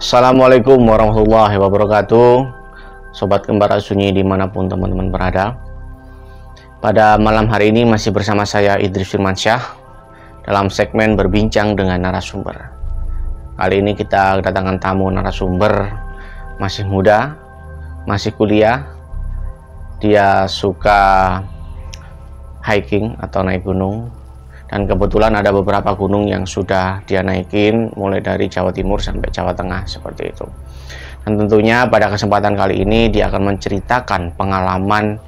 Assalamualaikum warahmatullahi wabarakatuh. Sobat Kembara Sunyi dimanapun teman-teman berada, pada malam hari ini masih bersama saya Idris Firmansyah dalam segmen berbincang dengan narasumber. Kali ini kita kedatangan tamu narasumber masih muda, masih kuliah. Dia suka hiking atau naik gunung, dan kebetulan ada beberapa gunung yang sudah dia naikin, mulai dari Jawa Timur sampai Jawa Tengah seperti itu. Dan tentunya pada kesempatan kali ini dia akan menceritakan pengalaman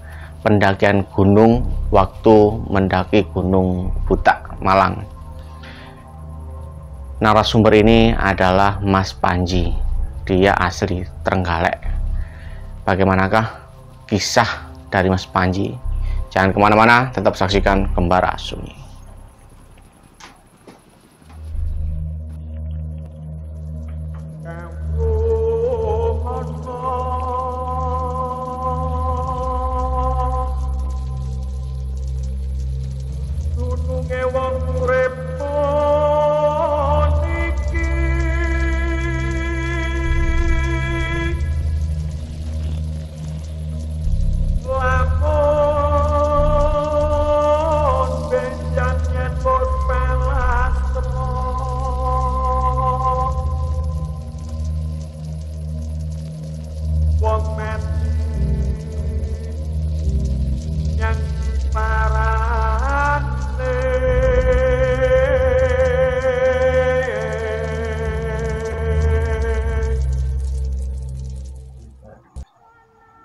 pendakian gunung waktu mendaki Gunung Butak, Malang. Narasumber ini adalah Mas Panji. Dia asli Trenggalek. Bagaimanakah kisah dari Mas Panji? Jangan kemana-mana, tetap saksikan Kembara Sunyi.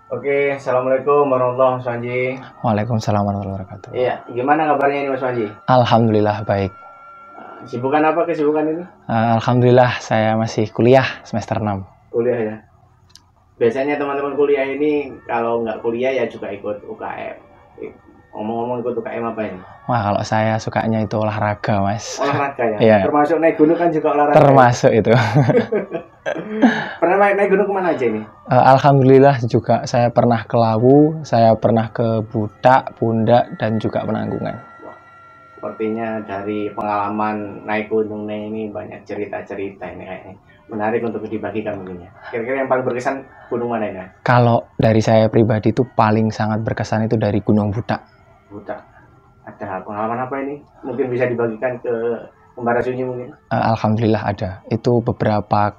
Oke, assalamualaikum warahmatullahi wabarakatuh, Mas Panji. Waalaikumsalam warahmatullahi wabarakatuh. Iya, gimana kabarnya ini Mas Panji? Alhamdulillah baik. Sibukan apa kesibukan ini? Alhamdulillah saya masih kuliah semester 6. Kuliah ya. Biasanya teman-teman kuliah ini kalau nggak kuliah ya juga ikut UKM. Ngomong-ngomong ikut UKM apa ini? Wah, kalau saya sukanya itu olahraga, Mas. Olahraga ya? Iya. Termasuk naik gunung kan juga olahraga? Termasuk itu. Pernah naik gunung kemana aja ini? Alhamdulillah juga saya pernah ke Lawu, saya pernah ke Butak, Pundak, dan juga Penanggungan. Sepertinya dari pengalaman naik gunung ini banyak cerita-cerita ini kayaknya. Menarik untuk dibagikan mungkin ya. Kira-kira yang paling berkesan gunung mana ini? Kalau dari saya pribadi itu paling sangat berkesan itu dari Gunung Butak. Butak. Ada pengalaman apa ini? Mungkin bisa dibagikan ke Kembara Sunyi mungkin? Alhamdulillah ada. Itu beberapa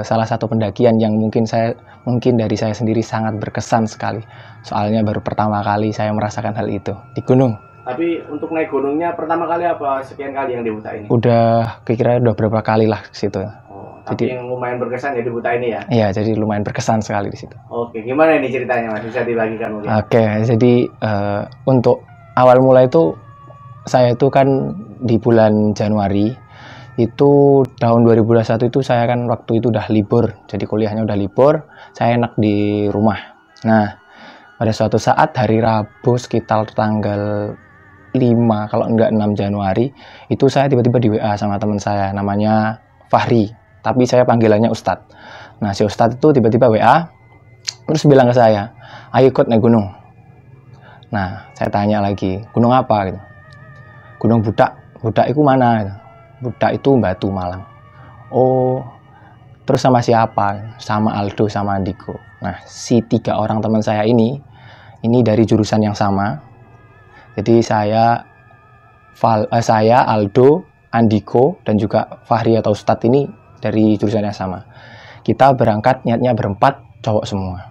salah satu pendakian yang mungkin dari saya sendiri sangat berkesan sekali. Soalnya baru pertama kali saya merasakan hal itu di gunung. Tapi untuk naik gunungnya pertama kali apa sekian kali yang di Butak ini? Udah kira-kira udah berapa kali lah ke situ. Oh, tapi yang lumayan berkesan ya di Butak ini ya? Iya, jadi lumayan berkesan sekali di situ. Oke, gimana ini ceritanya Mas? Bisa dibagikan mungkin? Oke, jadi untuk awal mula itu saya itu kan di bulan Januari itu tahun 2021 itu saya kan waktu itu udah libur, jadi kuliahnya udah libur, saya enak di rumah. Nah, pada suatu saat hari Rabu sekitar tanggal 5 kalau enggak 6 Januari itu saya tiba-tiba di WA sama teman saya namanya Fahri, tapi saya panggilannya Ustadz. Nah, si Ustadz itu tiba-tiba WA terus bilang ke saya, ayo ikut naik gunung. Nah, saya tanya lagi, gunung apa gitu? Gunung Butak. Butak itu mana gitu? Budak itu Batu, Malang. Oh, terus sama siapa? Sama Aldo, sama Andiko. Nah, si 3 orang teman saya ini dari jurusan yang sama. Jadi saya, Aldo, Andiko, dan juga Fahri atau Ustadz ini dari jurusan yang sama. Kita berangkat niatnya berempat, cowok semua.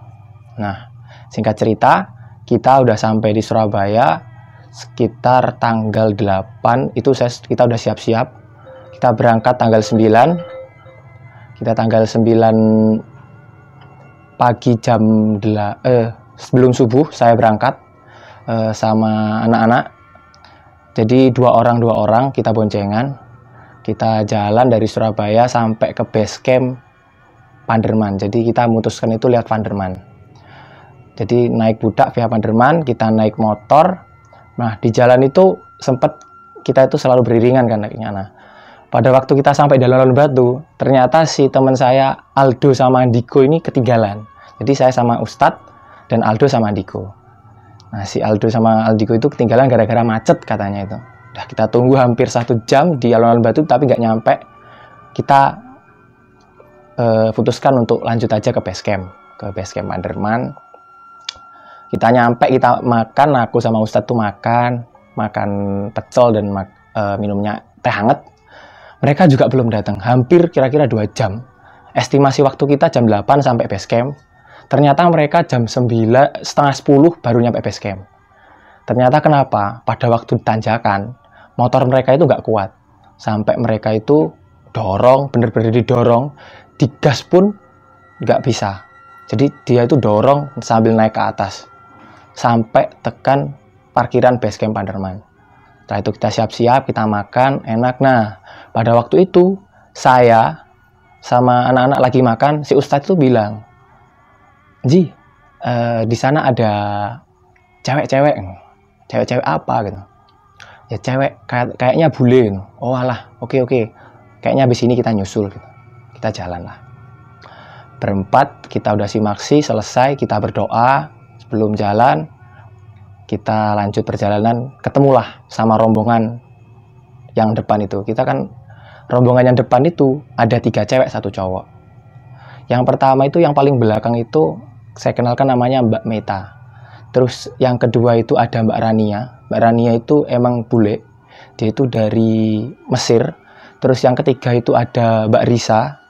Nah, singkat cerita, kita udah sampai di Surabaya sekitar tanggal 8, itu kita udah siap-siap. Kita berangkat tanggal 9. Kita tanggal 9 pagi sebelum subuh saya berangkat sama anak-anak. Jadi 2 orang kita boncengan. Kita jalan dari Surabaya sampai ke base camp Panderman. Jadi kita memutuskan itu lihat Panderman. Jadi naik Budak via Panderman, kita naik motor. Nah, di jalan itu sempat kita itu selalu beriringan kan naiknya. Nah, pada waktu kita sampai di alun-alun Batu, ternyata si teman saya Aldo sama Andiko ini ketinggalan. Jadi saya sama Ustadz dan Aldo sama Andiko. Nah, si Aldo sama Aldiko itu ketinggalan gara-gara macet katanya itu. Udah kita tunggu hampir 1 jam di alun-alun Batu tapi nggak nyampe. Kita putuskan untuk lanjut aja ke base camp Panderman. Kita nyampe, kita makan, aku sama Ustadz tuh makan pecel dan minumnya teh hangat. Mereka juga belum datang, hampir kira-kira 2 jam. Estimasi waktu kita jam 8 sampai base camp. Ternyata mereka jam 9, setengah 10 baru nyampe base camp. Ternyata kenapa? Pada waktu tanjakan, motor mereka itu nggak kuat. Sampai mereka itu dorong, bener-bener didorong, digas pun nggak bisa. Jadi dia itu dorong sambil naik ke atas. Sampai tekan parkiran base camp Panderman. Setelah itu kita siap-siap, kita makan, enak. Nah, pada waktu itu saya sama anak-anak lagi makan, si Ustadz itu bilang, Ji, di sana ada cewek-cewek apa gitu? Ya cewek, kayaknya bule gitu. Oh alah, oke. Kayaknya abis ini kita nyusul gitu. Kita jalan lah. Berempat, kita udah simaksi, selesai, kita berdoa. Sebelum jalan, kita lanjut perjalanan, ketemulah sama rombongan yang depan itu. Kita kan, rombongan yang depan itu ada 3 cewek, 1 cowok. Yang pertama itu, yang paling belakang itu, saya kenalkan namanya Mbak Meta. Terus yang kedua itu ada Mbak Rania. Mbak Rania itu emang bule, dia itu dari Mesir. Terus yang ketiga itu ada Mbak Risa.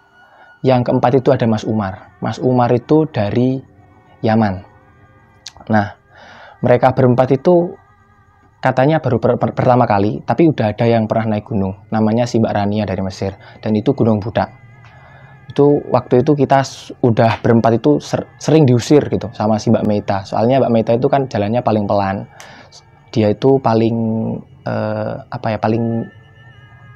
Yang keempat itu ada Mas Umar. Mas Umar itu dari Yaman. Nah, mereka berempat itu katanya baru pertama kali, tapi udah ada yang pernah naik gunung. Namanya si Mbak Rania dari Mesir. Dan itu Gunung Budak. Itu waktu itu kita udah berempat itu sering diusir gitu sama si Mbak Meta. Soalnya Mbak Meta itu kan jalannya paling pelan. Dia itu paling paling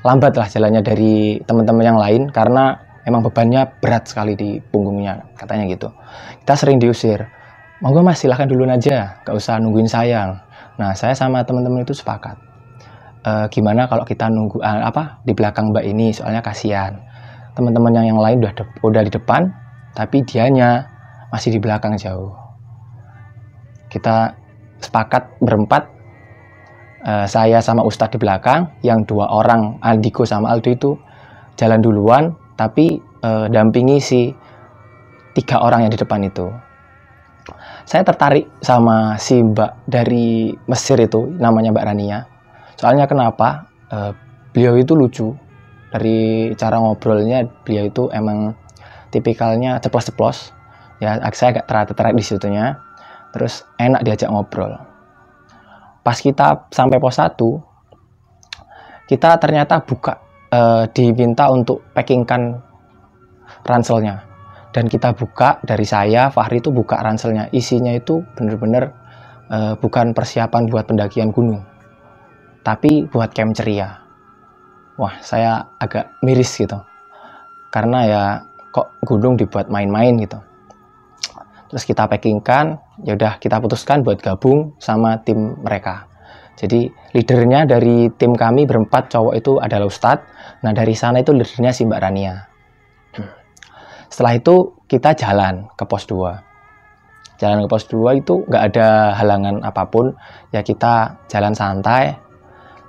lambat lah jalannya dari teman-teman yang lain karena emang bebannya berat sekali di punggungnya, katanya gitu. Kita sering diusir. Monggo Mas, silahkan duluan aja, gak usah nungguin saya. Nah, saya sama teman-teman itu sepakat. Gimana kalau kita nunggu di belakang Mbak ini, soalnya kasihan. Teman-teman yang lain udah di depan, tapi dianya masih di belakang jauh. Kita sepakat berempat, saya sama Ustadz di belakang, yang 2 orang, Andiko sama Aldo itu jalan duluan, tapi dampingi si 3 orang yang di depan itu. Saya tertarik sama si Mbak dari Mesir itu, namanya Mbak Rania. Soalnya kenapa? Beliau itu lucu. Dari cara ngobrolnya, beliau itu emang tipikalnya ceplos-ceplos. Ya, saya agak tertarik di situnya. Terus enak diajak ngobrol. Pas kita sampai pos 1, kita ternyata diminta untuk packingkan ranselnya. Dan kita buka, dari saya, Fahri itu buka ranselnya. Isinya itu bener-bener bukan persiapan buat pendakian gunung, tapi buat camp ceria. Wah, saya agak miris gitu. Karena ya kok gunung dibuat main-main gitu. Terus kita packingkan, ya udah kita putuskan buat gabung sama tim mereka. Jadi leadernya dari tim kami berempat cowok itu adalah Ustadz. Nah, dari sana itu leadernya si Mbak Rania. Setelah itu kita jalan ke pos 2. Jalan ke pos 2 itu nggak ada halangan apapun. Ya kita jalan santai.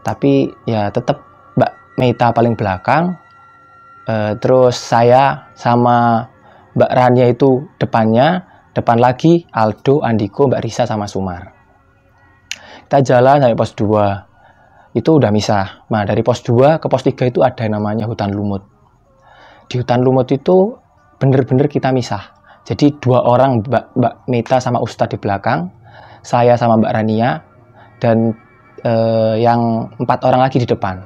Tapi ya tetap Mbak Meta paling belakang. Terus saya sama Mbak Rania itu depannya. Depan lagi Aldo, Andiko, Mbak Risa sama Sumar. Kita jalan sampai pos 2. Itu udah misah. Nah, dari pos 2 ke pos 3 itu ada namanya hutan lumut. Di hutan lumut itu bener-bener kita misah. Jadi 2 orang Mbak Meta sama Ustadz di belakang, saya sama Mbak Rania, dan yang 4 orang lagi di depan.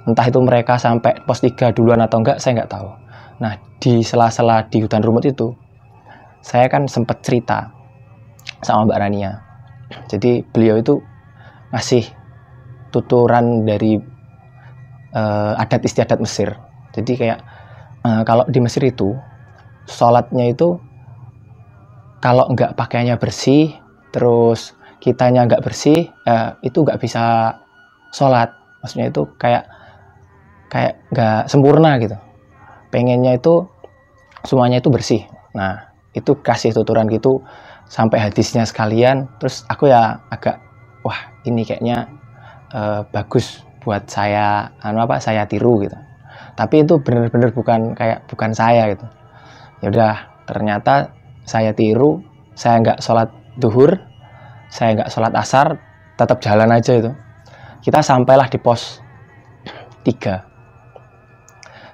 Entah itu mereka sampai pos 3 duluan atau enggak, saya nggak tahu. Nah, di sela-sela di hutan lumut itu, saya kan sempat cerita sama Mbak Rania. Jadi beliau itu ngasih tuturan dari adat istiadat Mesir. Jadi kayak kalau di Mesir itu sholatnya itu kalau nggak pakaiannya bersih, terus kitanya nggak bersih, itu nggak bisa sholat. Maksudnya itu kayak nggak sempurna gitu. Pengennya itu semuanya itu bersih. Nah, itu kasih tuturan gitu sampai hadisnya sekalian. Terus aku ya agak, wah ini kayaknya bagus buat saya saya tiru gitu. Tapi itu bener-bener bukan saya gitu. Ya udah, ternyata saya tiru, saya nggak sholat duhur, saya nggak sholat asar, tetap jalan aja itu. Kita sampailah di pos 3.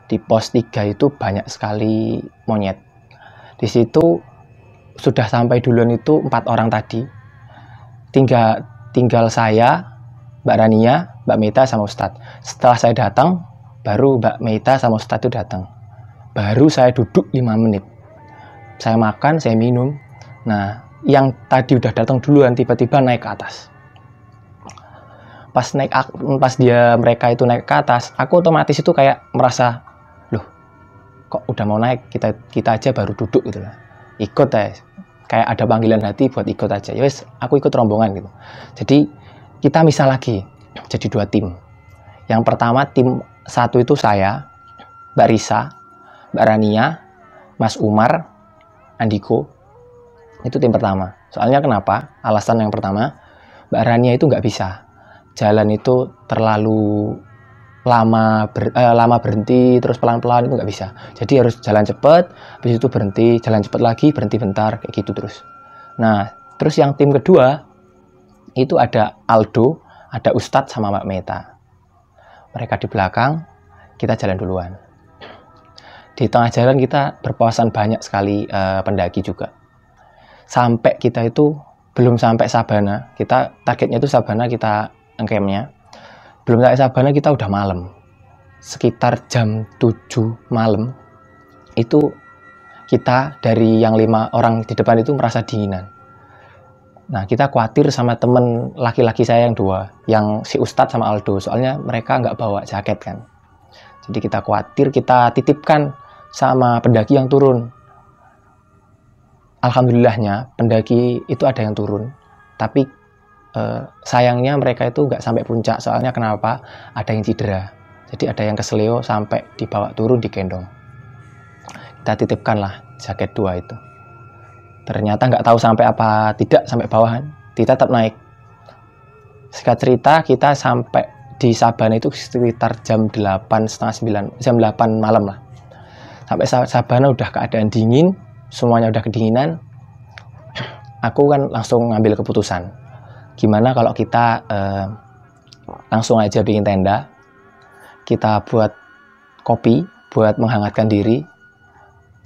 Di pos 3 itu banyak sekali monyet. Di situ sudah sampai duluan itu 4 orang tadi. Tinggal saya, Mbak Rania, Mbak Meta, sama Ustadz. Setelah saya datang, baru Mbak Meta sama Ustadz itu datang. Baru saya duduk 5 menit. Saya makan, saya minum. Nah, yang tadi udah datang duluan tiba-tiba naik ke atas. Pas mereka itu naik ke atas, aku otomatis itu kayak merasa, loh, kok udah mau naik, kita aja baru duduk gitu lah. Ikut ya. Kayak ada panggilan hati buat ikut aja. Ya wes, aku ikut rombongan gitu. Jadi kita misal lagi jadi 2 tim. Yang pertama tim 1 itu saya, Mbak Risa, Mbak Rania, Mas Umar, Andiko. Itu tim pertama. Soalnya kenapa? Alasan yang pertama, Mbak Rania itu nggak bisa. Jalan itu terlalu lama berhenti, terus pelan-pelan itu nggak bisa. Jadi harus jalan cepat, habis itu berhenti, jalan cepat lagi, berhenti bentar, kayak gitu terus. Nah, terus yang tim kedua, itu ada Aldo, ada Ustadz sama Mbak Meta. Mereka di belakang, kita jalan duluan. Di tengah jalan kita berpawasan banyak sekali pendaki juga. Sampai kita itu belum sampai Sabana, targetnya itu Sabana, kita engkemnya. Belum sampai Sabana kita udah malam. Sekitar jam 7 malam, itu kita dari yang 5 orang di depan itu merasa dinginan. Nah, kita khawatir sama temen laki-laki saya yang 2, yang si Ustadz sama Aldo. Soalnya mereka nggak bawa jaket kan. Jadi kita khawatir, kita titipkan sama pendaki yang turun. Alhamdulillahnya pendaki itu ada yang turun. Tapi sayangnya mereka itu nggak sampai puncak. Soalnya kenapa? Ada yang cedera. Jadi ada yang keseleo sampai dibawa turun, digendong. Kita titipkan lah jaket 2 itu. Ternyata nggak tahu sampai apa tidak sampai bawahan. Kita tetap naik. Singkat cerita, kita sampai di Sabana itu sekitar jam 8, setengah 9, jam 8 malam lah. Sampai Sabana udah keadaan dingin, semuanya udah kedinginan. Aku kan langsung ngambil keputusan. Gimana kalau kita langsung aja bikin tenda, kita buat kopi buat menghangatkan diri,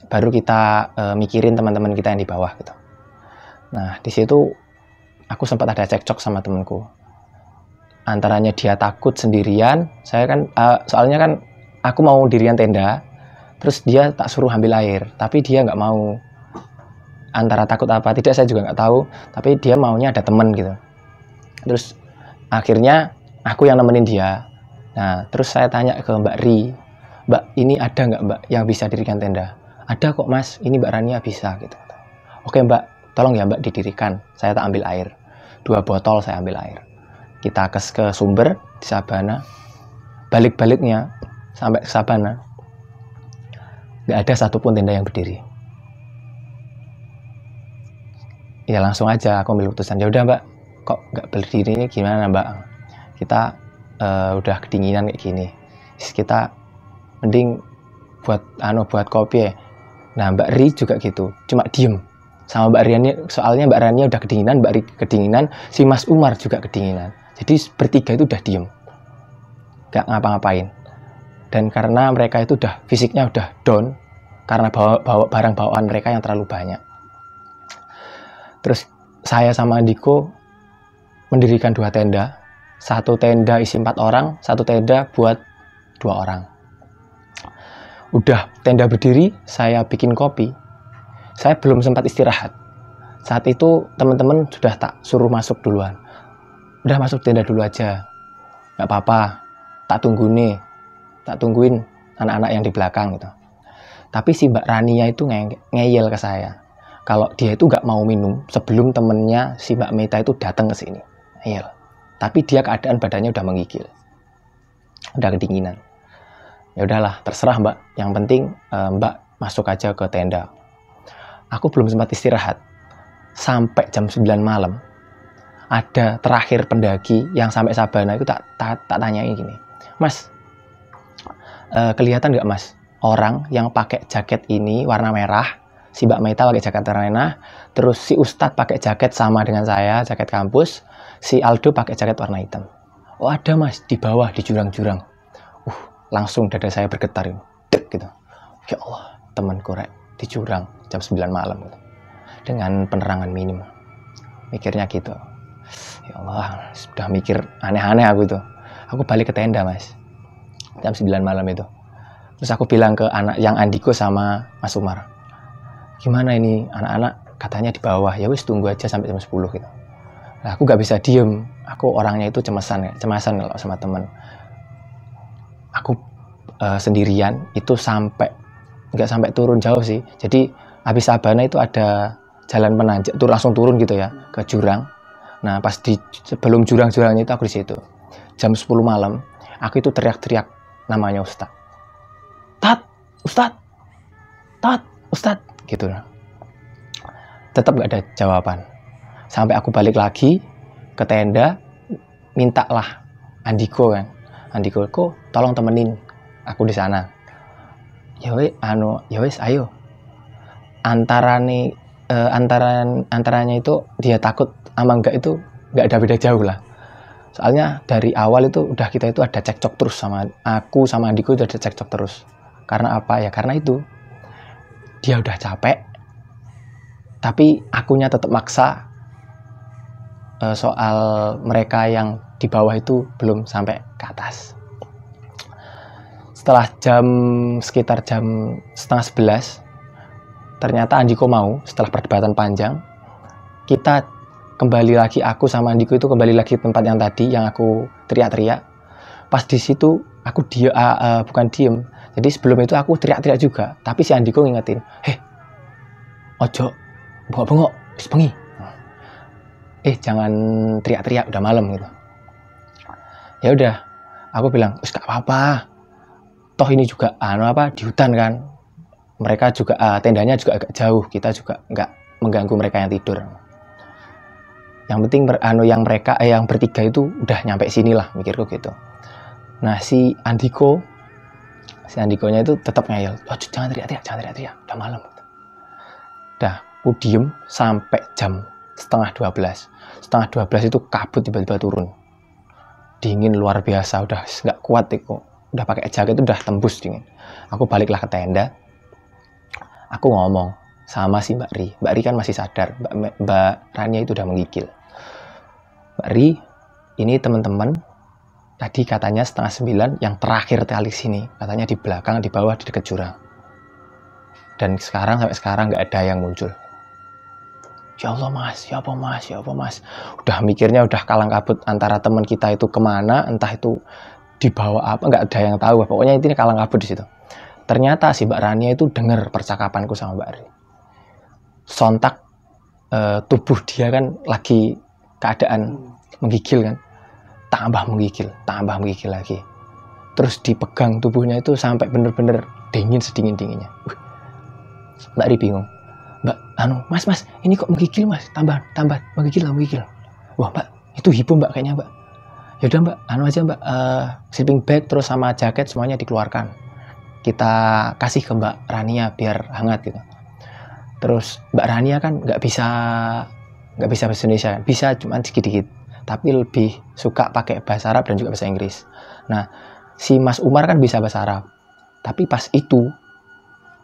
baru kita mikirin teman-teman kita yang di bawah gitu. Nah, di situ aku sempat ada cekcok sama temanku. Antaranya dia takut sendirian, saya kan soalnya kan aku mau dirian tenda, terus dia tak suruh ambil air, tapi dia nggak mau. Antara takut apa tidak saya juga nggak tahu, tapi dia maunya ada teman gitu. Terus akhirnya aku yang nemenin dia. Nah, terus saya tanya ke Mbak Ri, Mbak, ini ada nggak Mbak yang bisa dirikan tenda? Ada kok Mas, ini Mbak Rania bisa gitu. Oke Mbak, tolong ya Mbak didirikan, saya tak ambil air. 2 botol saya ambil air. Kita ke sumber di Sabana, balik-baliknya sampai ke Sabana, nggak ada satupun tenda yang berdiri. Ya langsung aja aku ambil keputusan, ya udah Mbak, kok nggak berdiri ini gimana Mbak? Kita udah kedinginan kayak gini, kita mending buat kopi ya. Nah, Mbak Ri juga gitu, cuma diem sama Mbak Riani. Soalnya Mbak Rania udah kedinginan, Mbak Ri kedinginan, si Mas Umar juga kedinginan. Jadi bertiga itu udah diem, nggak ngapa-ngapain. Dan karena mereka itu udah fisiknya udah down karena bawa barang bawaan mereka yang terlalu banyak. Terus saya sama Andiko mendirikan 2 tenda. 1 tenda isi 4 orang, 1 tenda buat 2 orang. Udah tenda berdiri, saya bikin kopi. Saya belum sempat istirahat. Saat itu teman-teman sudah tak suruh masuk duluan. Udah masuk tenda dulu aja, nggak apa-apa. Tak tungguin anak-anak yang di belakang gitu. Tapi si Mbak Rania itu ngeyel ke saya. Kalau dia itu nggak mau minum sebelum temennya si Mbak Meta itu datang ke sini. Ngeyel. Tapi dia keadaan badannya udah menggigil, udah kedinginan. Ya udahlah, terserah Mbak. Yang penting Mbak masuk aja ke tenda. Aku belum sempat istirahat. Sampai jam 9 malam, ada terakhir pendaki yang sampai Sabana itu tak tanyain gini, Mas, kelihatan nggak mas, orang yang pakai jaket ini warna merah, si Mbak Meta pakai jaket warna merah, terus si Ustadz pakai jaket sama dengan saya, jaket kampus, si Aldo pakai jaket warna hitam. Oh ada mas, di bawah, di jurang-jurang. Langsung dada saya bergetar dek gitu. Ya Allah, teman korek di jurang jam 9 malam gitu. Dengan penerangan minim. Mikirnya gitu. Ya Allah, sudah mikir aneh-aneh aku itu. Aku balik ke tenda mas, jam 9 malam itu. Terus aku bilang ke anak yang Andiko sama Mas Umar, gimana ini anak-anak katanya di bawah, ya wis tunggu aja sampai jam 10 gitu. Nah, aku gak bisa diem, aku orangnya itu cemasan kalau sama teman. Aku sendirian itu nggak sampai turun jauh sih. Jadi habis Sabana itu ada jalan menanjak tuh, langsung turun gitu ya ke jurang. Nah pas sebelum jurang-jurangnya itu aku di situ. Jam 10 malam aku itu teriak-teriak namanya Ustadz. Ustadz, Ustadz gitu. Tetap nggak ada jawaban. Sampai aku balik lagi ke tenda, mintalah Andiko kan. Andiko, kok tolong temenin aku di sana. Ya wes ayo. Antaranya itu dia takut ama enggak itu enggak ada beda jauh lah. Soalnya dari awal itu kita itu ada cekcok terus sama aku sama Andiko itu ada cekcok terus. Karena apa ya? Karena itu dia udah capek, tapi akunya tetap maksa. Soal mereka yang di bawah itu belum sampai ke atas. Setelah sekitar jam 10:30, ternyata Andiko mau. Setelah perdebatan panjang, kita kembali lagi, aku sama Andiko itu kembali lagi ke tempat yang tadi yang aku teriak-teriak. Pas di situ aku bukan diem. Jadi sebelum itu aku teriak-teriak juga, tapi si Andiko ngingetin, ojo bengok-bengok, wis bengi. Jangan teriak-teriak, udah malam gitu. Ya udah, aku bilang, gak apa-apa. Toh ini juga di hutan kan. Mereka juga tendanya juga agak jauh, kita juga nggak mengganggu mereka yang tidur. Yang penting yang bertiga itu udah nyampe sini lah, mikirku gitu. Nah si Andikonya itu tetap ngeyel, jangan teriak-teriak, udah malam. Udah, aku diem sampai jam 11:30. 11:30 itu kabut tiba-tiba turun. Dingin luar biasa, udah nggak kuat itu. Udah pakai jaket udah tembus dingin. Aku baliklah ke tenda. Aku ngomong sama si Mbak Ri. Mbak Ri kan masih sadar. Mbak Rania itu udah menggigil. Mbak Ri, ini teman-teman tadi katanya 8:30 yang terakhir kali sini. Katanya di belakang, di bawah, di dekat jurang. Dan sampai sekarang nggak ada yang muncul. Ya Allah mas, ya apa mas. Udah mikirnya udah kalang kabut antara teman kita itu kemana, entah itu dibawa apa, nggak ada yang tahu. Pokoknya intinya kalang kabut di situ. Ternyata si Mbak Rania itu dengar percakapanku sama Mbak Ri. Sontak tubuh dia kan lagi keadaan menggigil kan, tambah menggigil lagi. Terus dipegang tubuhnya itu sampai bener-bener dingin sedingin-dinginnya. Mbak Ri bingung. Mbak, mas, ini kok menggigil mas, tambah menggigil. Wah mbak, itu hipo mbak kayaknya mbak. Yaudah mbak, aja mbak, sleeping bag terus sama jaket semuanya dikeluarkan. Kita kasih ke Mbak Rania biar hangat gitu. Terus Mbak Rania kan nggak bisa bahasa Indonesia, bisa cuma sedikit-sedikit, tapi lebih suka pakai bahasa Arab dan juga bahasa Inggris. Nah, si Mas Umar kan bisa bahasa Arab, tapi pas itu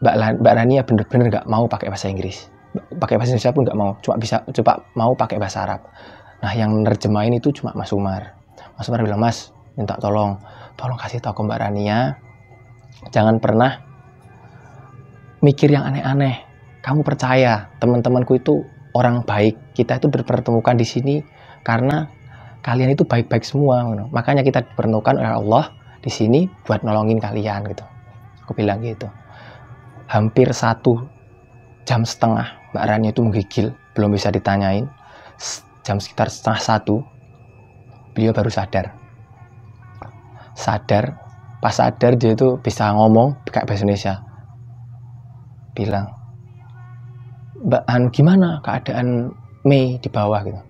Mbak Rania bener-bener nggak mau pakai bahasa Inggris, pakai bahasa Indonesia pun nggak mau, coba mau pakai bahasa Arab. Nah yang nerjemahin itu cuma Mas Umar. Mas Umar bilang, mas minta tolong kasih tahu ke Mbak Rania, jangan pernah mikir yang aneh-aneh. Kamu percaya teman-temanku itu orang baik, kita itu dipertemukan di sini karena kalian itu baik-baik semua, makanya kita dipertemukan oleh Allah di sini buat nolongin kalian gitu. Aku bilang gitu. Hampir 1,5 jam Mbak Rania itu menggigil, belum bisa ditanyain. Jam sekitar 1:30 beliau baru sadar. Pas sadar dia itu bisa ngomong pakai bahasa Indonesia. Bilang, Mbak gimana keadaan Mei di bawah gitu.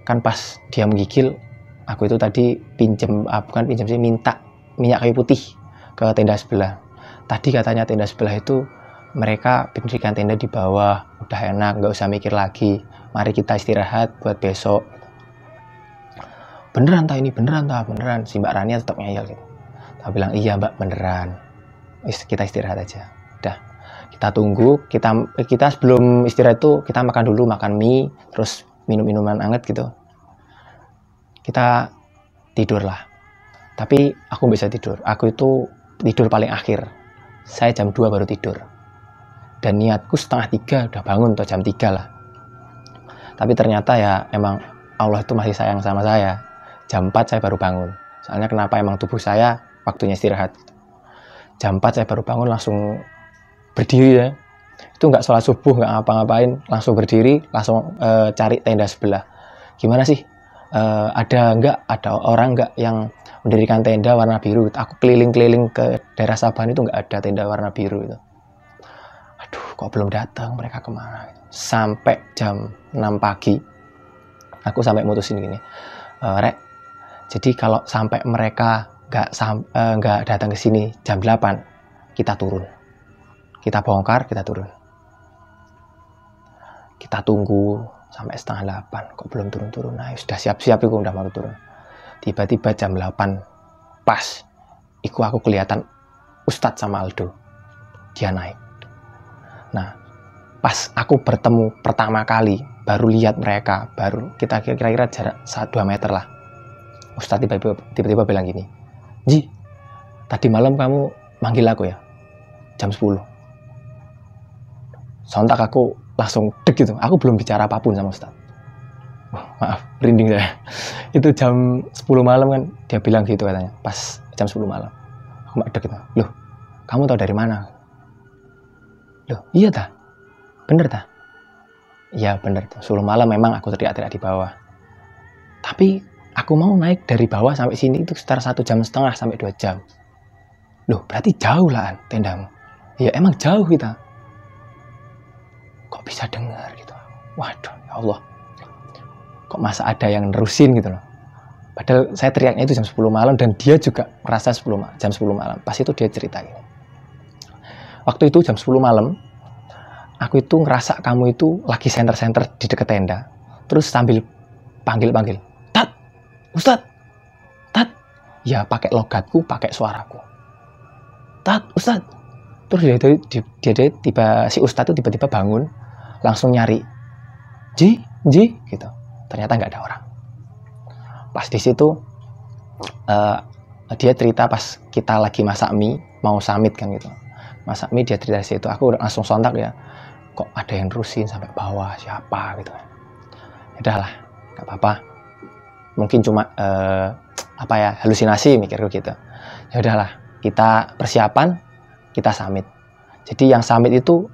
Kan pas dia menggigil, aku itu tadi minta minyak kayu putih ke tenda sebelah. Tadi katanya tenda sebelah itu mereka mendirikan tenda di bawah, udah enak, nggak usah mikir lagi. Mari kita istirahat buat besok. Beneran tak ini, beneran tak, beneran. Si Mbak Rania tetap ngeyel gitu. Tak bilang, iya Mbak, beneran. Kita istirahat aja. Udah, kita tunggu. Kita sebelum istirahat itu kita makan dulu, makan mie, terus minum minuman hangat gitu. Kita tidur lah. Tapi aku nggak bisa tidur. Aku itu tidur paling akhir. Saya jam 2 baru tidur. Dan niatku 2:30 udah bangun, atau jam 3 lah. Tapi ternyata ya emang Allah itu masih sayang sama saya. Jam 4 saya baru bangun. Soalnya kenapa, emang tubuh saya waktunya istirahat. Jam 4 saya baru bangun, langsung berdiri ya. Itu nggak sholat subuh, nggak ngapa-ngapain. Langsung berdiri, langsung cari tenda sebelah. Gimana sih? Ada orang nggak yang mendirikan tenda warna biru? Aku keliling-keliling ke daerah Sabahan itu nggak ada tenda warna biru itu. Aduh, kok belum datang, mereka kemana? Sampai jam 6 pagi, aku sampai mutusin gini, Rek, jadi kalau sampai mereka nggak datang ke sini jam 8, kita turun. Kita bongkar, kita turun. Kita tunggu sampai 7:30, kok belum turun-turun. Nah, sudah siap-siap, aku udah mau turun. Tiba-tiba jam 8, pas, aku kelihatan Ustadz sama Aldo. Dia naik. Nah, pas aku bertemu pertama kali, baru lihat mereka, baru kita kira-kira jarak 1-2 meter lah. Ustadz tiba-tiba bilang gini, Ji, tadi malam kamu manggil aku ya? Jam 10. Sontak aku langsung deg gitu. Aku belum bicara apapun sama Ustadz. Maaf, merinding saya. Itu jam 10 malam kan, dia bilang gitu katanya. Pas jam 10 malam. Aku deg gitu. Loh, kamu tahu dari mana? Loh, iya ta? Bener ta? Iya bener. 10 malam memang aku teriak-teriak di bawah. Tapi aku mau naik dari bawah sampai sini itu sekitar 1,5 jam sampai 2 jam. Loh, berarti jauh lah tendamu. Ya emang jauh kita. Kok bisa dengar gitu? Waduh, ya Allah. Kok masa ada yang nerusin gitu loh. Padahal saya teriaknya itu jam 10 malam dan dia juga merasa jam 10 malam. Pas itu dia cerita gini. Waktu itu jam 10 malam, aku itu ngerasa kamu itu lagi senter-senter di dekat tenda. Terus sambil panggil-panggil, Tat, Ustadz, Tat. Ya pakai logatku, pakai suaraku. Tat, Ustadz. Terus si Ustadz itu tiba-tiba bangun, langsung nyari, Ji, gitu. Ternyata nggak ada orang. Pas di situ, dia cerita pas kita lagi masak mie, mau summit kan gitu. Masak mie, dia cerita di situ. Aku langsung sontak ya, kok ada yang nerusin sampai bawah, siapa gitu. Udahlah, nggak apa-apa. Mungkin cuma halusinasi mikirku gitu. Ya udahlah, kita persiapan, kita summit. Jadi yang summit itu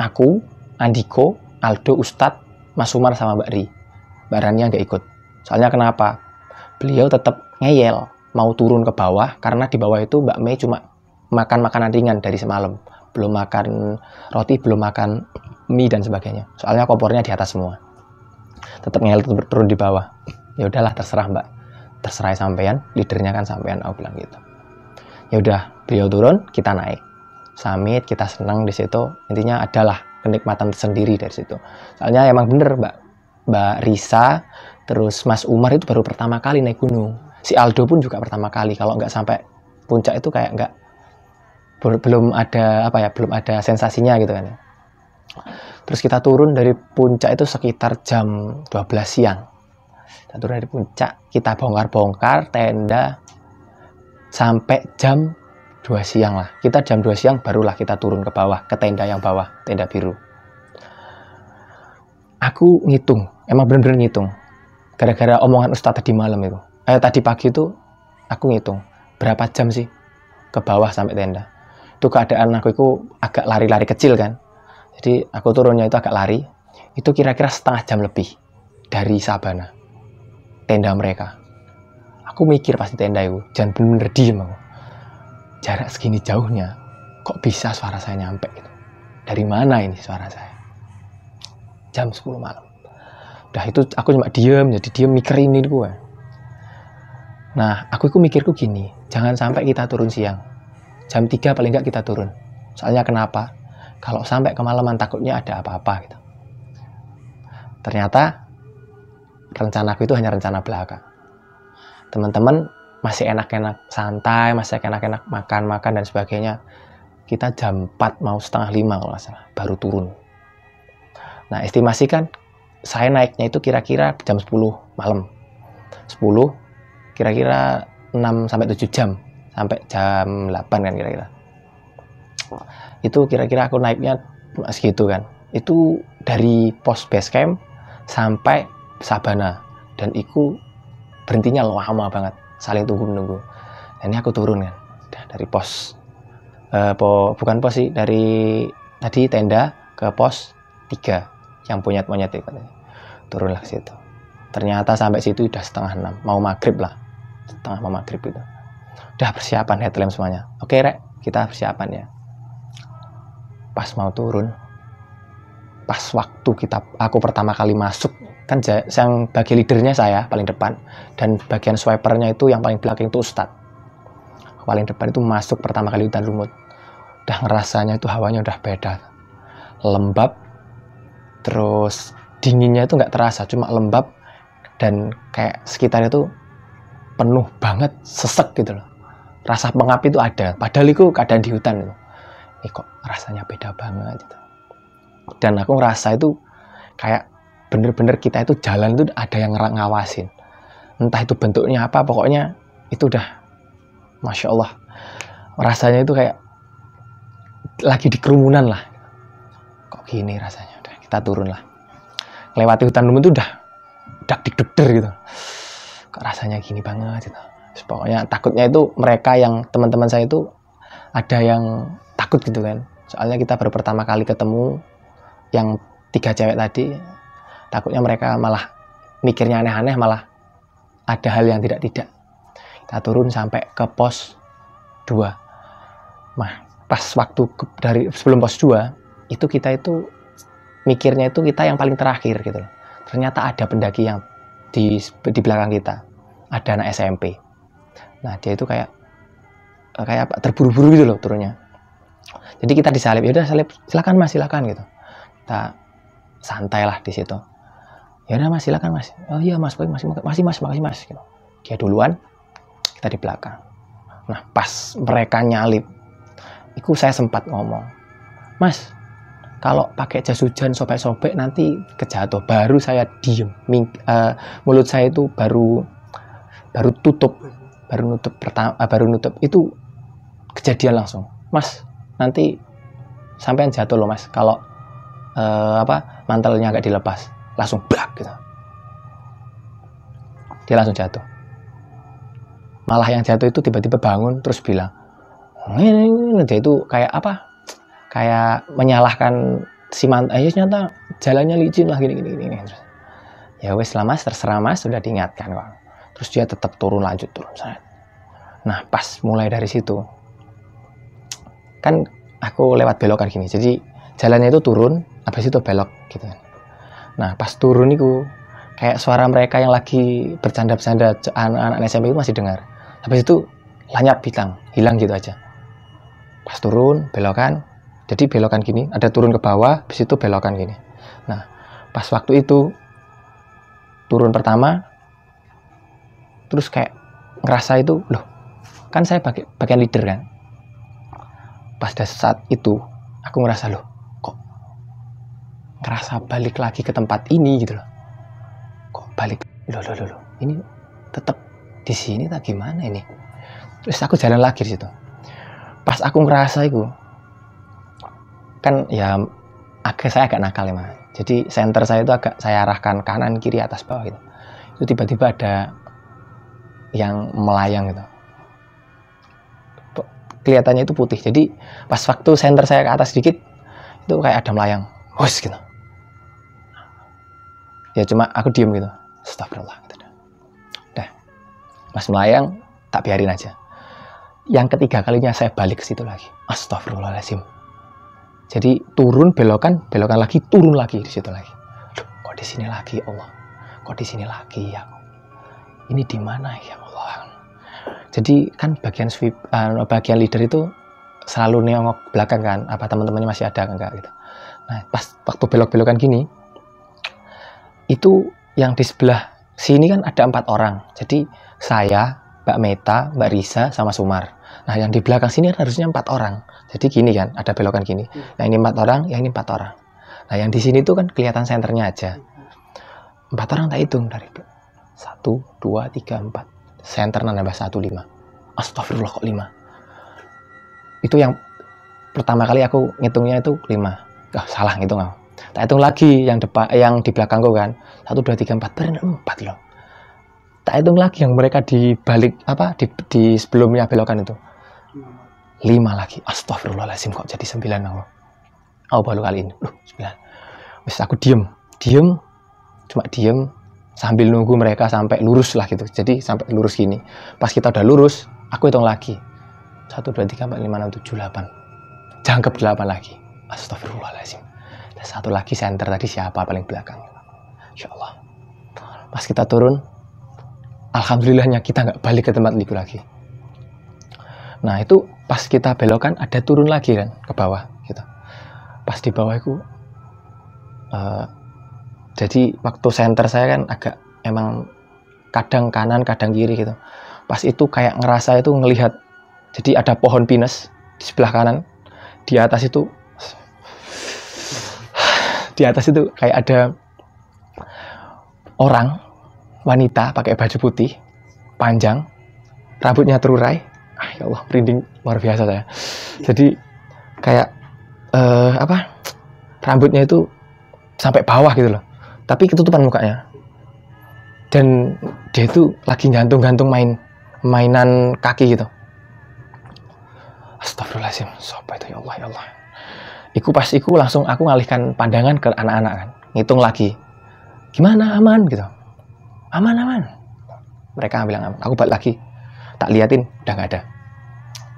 aku, Andiko, Aldo, Ustadz, Mas Umar sama Mbak Ri. Mbak Rania nggak ikut. Soalnya kenapa? Beliau tetap ngeyel mau turun ke bawah karena di bawah itu Mbak Mei cuma makan makanan ringan dari semalam. Belum makan roti, belum makan mie dan sebagainya. Soalnya kompornya di atas semua. Tetap ngeyel turun di bawah. Ya udahlah, terserah Mbak. Terserah sampean, leadernya kan sampean, aku bilang gitu. Ya udah, beliau turun, kita naik. Summit, kita senang di situ. Intinya adalah kenikmatan tersendiri dari situ. Soalnya emang bener Mbak Risa, terus Mas Umar itu baru pertama kali naik gunung. Si Aldo pun juga pertama kali. Kalau nggak sampai puncak itu kayak nggak, belum ada sensasinya gitu kan. Terus kita turun dari puncak itu sekitar jam 12 siang. Kita turun dari puncak, kita bongkar-bongkar tenda sampai jam 2 siang lah. Kita jam 2 siang barulah kita turun ke bawah, ke tenda yang bawah, tenda biru. Aku ngitung, emang bener-bener ngitung. Gara-gara omongan Ustadz tadi malam itu. Tadi pagi itu aku ngitung berapa jam sih ke bawah sampai tenda. Itu keadaan aku itu agak lari-lari kecil kan. Jadi aku turunnya itu agak lari. Itu kira-kira setengah jam lebih dari Sabana, tenda mereka. Aku mikir pasti tenda itu, jangan bener-bener diem aku. Jarak segini jauhnya, kok bisa suara saya nyampe gitu? Dari mana ini suara saya? Jam 10 malam. Udah itu aku cuma diem mikirin ini gue. Nah, aku mikirku gini, jangan sampai kita turun siang. jam 3 paling nggak kita turun. Soalnya kenapa? Kalau sampai kemalaman takutnya ada apa-apa gitu. Ternyata rencanaku itu hanya rencana belaka. Teman-teman masih enak-enak santai, masih enak-enak makan-makan dan sebagainya. Kita jam 4 mau setengah 5 kalau nggak salah, baru turun. Nah, estimasi kan saya naiknya itu kira-kira jam 10 malam. 10, kira-kira 6-7 jam. Sampai jam 8 kan kira-kira. Itu kira-kira aku naiknya segitu kan. Itu dari pos base camp sampai Sabana. Dan itu berhentinya lama banget. Saling tunggu-menunggu. Dan ini aku turun kan. Dari pos. Bukan pos sih. Dari tadi tenda ke pos 3. Yang monyet-monyet itu. Turunlah ke situ. Ternyata sampai situ udah setengah 6. Mau maghrib lah. Setengah mau maghrib itu. Udah persiapan headlamp semuanya. Oke Rek, kita persiapan ya. Pas mau turun. Pas waktu aku pertama kali masuk. Kan yang bagian leadernya saya paling depan. Dan bagian swipernya itu yang paling belakang itu Ustadz. Paling depan itu masuk pertama kali hutan lumut. Udah ngerasanya itu hawanya udah beda. Lembab. Terus dinginnya itu nggak terasa. Cuma lembab. Dan kayak sekitarnya itu penuh banget, sesek gitu loh. Rasa pengap itu ada. Padahal itu keadaan di hutan gitu. Ini kok rasanya beda banget gitu. Dan aku ngerasa itu kayak bener-bener kita itu jalan itu ada yang ngawasin. Entah itu bentuknya apa, pokoknya itu udah Masya Allah. Rasanya itu kayak lagi di kerumunan lah. Kok gini rasanya? Udah, kita turun lah. Lewati hutan lumut itu udah dak-dik-der gitu. Kok rasanya gini banget gitu. Pokoknya takutnya itu mereka yang teman-teman saya itu ada yang takut gitu kan. Soalnya kita baru pertama kali ketemu yang 3 cewek tadi. Takutnya mereka malah mikirnya aneh-aneh, malah ada hal yang tidak-tidak. Kita turun sampai ke pos 2. Nah, pas waktu dari sebelum pos 2, itu kita itu mikirnya itu kita yang paling terakhir gitu loh. Ternyata ada pendaki yang di belakang kita. Ada anak SMP. Nah, dia itu kayak terburu-buru gitu loh turunnya. Jadi kita disalib, ya udah salib, silakan Mas, silakan gitu. Kita santai lah di situ. Ya udah Mas, silakan Mas. Oh iya Mas, makasih Mas gitu. Dia duluan, kita di belakang. Nah, pas mereka nyalip, itu saya sempat ngomong, Mas, kalau pakai jas hujan sobek-sobek nanti kejatuh. Baru saya diem, mulut saya itu baru nutup itu kejadian langsung. Mas, nanti sampean jatuh loh Mas. Kalau mantelnya nggak dilepas, langsung brak gitu. Dia langsung jatuh. Malah yang jatuh itu tiba-tiba bangun terus bilang, dia itu kayak apa? Kayak menyalahkan si mantel. Ternyata jalannya licin lah gini. Ya wes lah Mas, terserah Mas, sudah diingatkan kok. Terus dia tetap lanjut turun. Nah, pas mulai dari situ, kan aku lewat belokan gini. Jadi jalannya itu turun, habis itu belok gitu kan. Nah, pas turun itu kayak suara mereka yang lagi bercanda-bercanda anak-anak SMP itu masih dengar. Habis itu lanyap hilang gitu aja. Pas turun, belokan. Jadi belokan gini, ada turun ke bawah, habis itu belokan gini. Nah, pas waktu itu turun pertama, terus kayak ngerasa itu, loh, kan saya bagian leader kan. Pas saat itu, aku ngerasa, loh, kok ngerasa balik lagi ke tempat ini gitu loh. Kok balik, loh, ini tetap di sini tak gimana ini? Terus aku jalan lagi di situ. Pas aku ngerasa itu, kan ya saya agak nakal emang. Jadi center saya itu agak saya arahkan kanan, kiri, atas, bawah gitu. Itu tiba-tiba ada yang melayang gitu. Kelihatannya itu putih. Jadi pas waktu center saya ke atas sedikit, itu kayak ada melayang. Wes gitu. Ya cuma aku diem gitu. Astagfirullah gitu. Udah. Pas melayang, tak biarin aja. Yang ketiga kalinya saya balik ke situ lagi. Astagfirullahaladzim. Jadi turun, belokan lagi, turun lagi di situ lagi. Duh, kok di sini lagi Allah? Kok di sini lagi ya? Ini di mana ya Allah? Jadi kan bagian leader itu selalu nengok belakang kan, apa teman-temannya masih ada enggak gitu. Nah pas waktu belok-belokan gini, itu yang di sebelah sini kan ada 4 orang. Jadi saya, Mbak Meta, Mbak Risa, sama Sumar. Nah yang di belakang sini kan harusnya 4 orang. Jadi gini kan, ada belokan gini. Yang ini 4 orang, yang ini 4 orang. Nah yang di sini tuh kan kelihatan senternya aja. 4 orang tak hitung dari 1, 2, 3, 4. Senter nambah 1, 5. Astagfirullah kok 5. Itu yang pertama kali aku ngitungnya itu 5. Salah ngitung aku. Tak hitung lagi yang depan, yang di belakangku kan. 1, 2, 3, 4. Bener 4 loh. Tak hitung lagi yang mereka di balik apa di sebelumnya belokan itu. 5 lagi. Astagfirullahaladzim kok jadi 9 aku. Oh baru kali ini. 9. Wis aku diem. Cuma diem sambil nunggu mereka sampai lurus lah gitu. Jadi sampai lurus gini. Pas kita udah lurus, aku hitung lagi. 1, 2, 3, 4, 5, 6, 7, 8. Jangkep 8 lagi. Astagfirullahaladzim. Dan 1 lagi center tadi siapa paling belakang. Insya Allah. Pas kita turun, alhamdulillahnya kita nggak balik ke tempat itu lagi. Nah itu pas kita belokan ada turun lagi kan ke bawah gitu. Pas di bawah itu jadi waktu center saya kan agak emang kadang kanan kadang kiri gitu. Pas itu kayak ngerasa itu ngelihat, jadi ada pohon pinus di sebelah kanan, di atas itu kayak ada orang wanita pakai baju putih panjang, rambutnya terurai. Ya Allah, merinding luar biasa saya. Jadi kayak rambutnya itu sampai bawah gitu loh, tapi ketutupan mukanya. Dan dia itu lagi gantung-gantung mainan kaki gitu. Astagfirullahaladzim, siapa itu ya Allah ya Allah. Pas langsung aku ngalihkan pandangan ke anak-anak kan, ngitung lagi. Gimana, aman gitu? Aman. Mereka bilang aman. Aku balik lagi, tak liatin, udah nggak ada.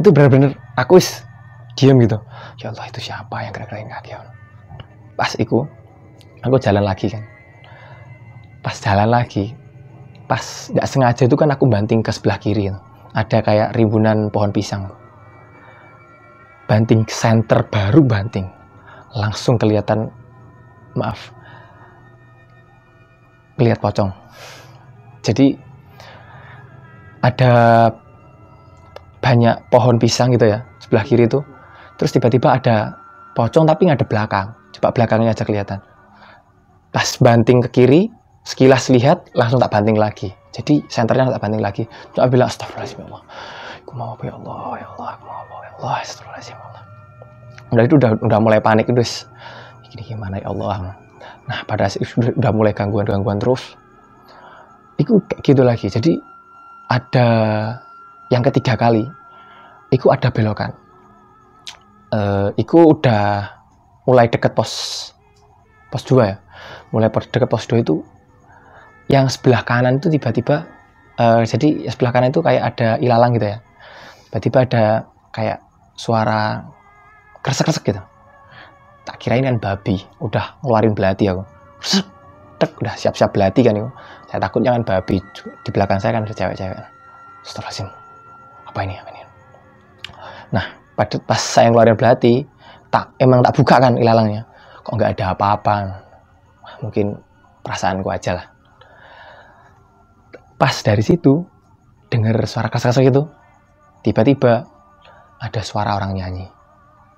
Itu bener-bener aku diam gitu. Ya Allah, itu siapa yang gerak-gerakin kaki? Pas aku jalan lagi kan. Pas jalan lagi, pas nggak sengaja itu kan aku banting ke sebelah kiri gitu. Ada kayak rimbunan pohon pisang. Banting center, baru banting, langsung kelihatan, lihat pocong. Jadi ada banyak pohon pisang gitu ya sebelah kiri itu. Terus tiba-tiba ada pocong tapi nggak ada belakang. Coba belakangnya aja kelihatan. Pas banting ke kiri, sekilas lihat, langsung tak banting lagi. Jadi senternya tak banting lagi. Coba bilang astagfirullahaladzim ya Allah. Aku mau apa ya Allah, ya Allah, aku mau apa ya Allah, astagfirullahaladzim ya Allah. Udah mulai panik itu. Ini gimana ya Allah. Nah pada saat itu udah mulai gangguan terus. Itu kayak gitu lagi. Jadi ada yang ketiga kali. Itu ada belokan. Itu udah mulai deket pos 2 ya. Mulai deket pos 2 itu, yang sebelah kanan itu tiba-tiba, jadi sebelah kanan itu kayak ada ilalang gitu ya. Tiba-tiba ada kayak suara kresek-kresek gitu. Tak kirain kan babi, udah ngeluarin belati aku. Udah siap-siap belati kan itu. Saya takut jangan babi, di belakang saya kan ada cewek-cewek. Astagfirullahaladzim. Apa ini? Nah, pas saya ngeluarin belati, emang tak buka kan ilalangnya. Kok nggak ada apa-apa. Mungkin perasaanku aja lah. Pas dari situ dengar suara kresek-kresek gitu, tiba-tiba ada suara orang nyanyi,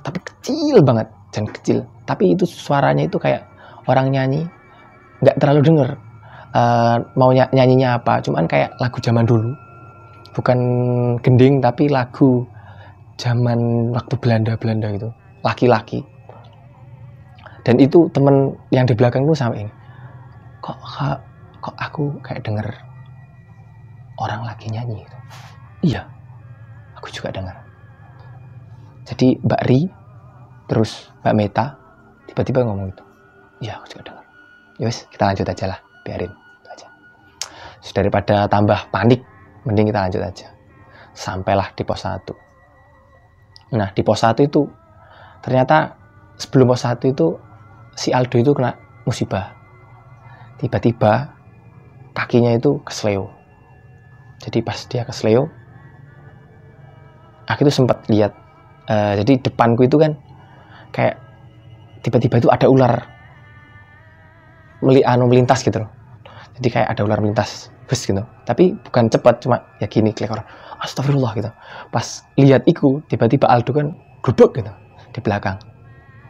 tapi kecil banget, dan kecil, tapi itu suaranya itu kayak orang nyanyi, nggak terlalu denger mau nyanyinya apa, cuman kayak lagu zaman dulu, bukan gending tapi lagu zaman waktu Belanda gitu, laki-laki. Dan itu temen yang di belakangku sampai ini, kok aku kayak denger orang lagi nyanyi gitu. Iya, aku juga dengar. Jadi Mbak Ri, terus Mbak Meta, tiba-tiba ngomong gitu. Iya, aku juga dengar. Yowes, kita lanjut aja lah, biarin aja. Daripada tambah panik, mending kita lanjut aja. Sampailah di pos 1. Nah, di pos 1 itu, ternyata sebelum pos 1 itu, si Aldo itu kena musibah. Tiba-tiba, kakinya itu kesleo. Jadi pas dia kesleo, aku itu sempat lihat Jadi depanku itu kan kayak tiba-tiba itu ada ular melintas gitu loh. Jadi kayak ada ular melintas bus gitu, tapi bukan cepat, cuma ya gini klekor, astagfirullah gitu. Pas lihat iku tiba-tiba Aldo kan grubuk gitu di belakang.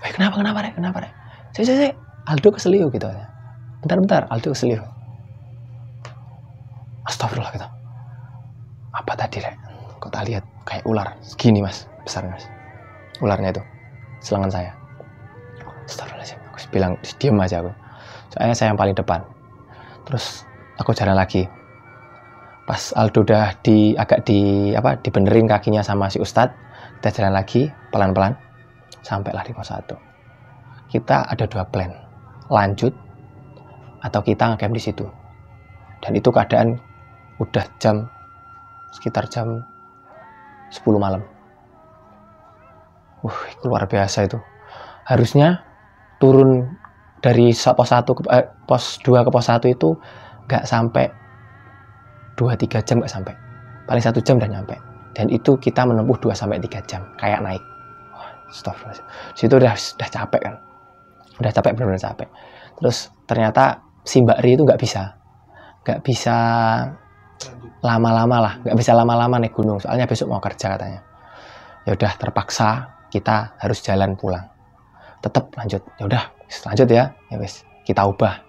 Kenapa rek? Saya Aldo keseliu gitu. Bentar Aldo keseliu. Astagfirullah gitu. Apa tadi rek? Kok tak lihat kayak ular segini mas, besar mas. Ularnya itu selengan saya. Astagfirullahaladzim. Aku bilang diam aja aku. Soalnya saya yang paling depan. Terus aku jalan lagi. Pas Aldo udah dibenerin kakinya sama si Ustadz, kita jalan lagi pelan-pelan sampailah di pos 1. Kita ada 2 plan, lanjut atau kita ngecamp di situ. Dan itu keadaan udah sekitar jam 10 malam. Itu luar biasa itu. Harusnya turun dari pos 1 ke pos 2 ke pos 1 itu nggak sampai 2-3 jam, nggak sampai. Paling 1 jam udah nyampe. Dan itu kita menempuh 2-3 jam kayak naik. Astagfirullahaladzim. Situ udah capek kan. Udah capek, benar-benar capek. Terus ternyata si Mbak Ri itu nggak bisa lama-lama naik gunung. Soalnya besok mau kerja katanya. Ya udah terpaksa kita harus jalan pulang. Tetap lanjut. Ya udah lanjut ya. Ya wes kita ubah.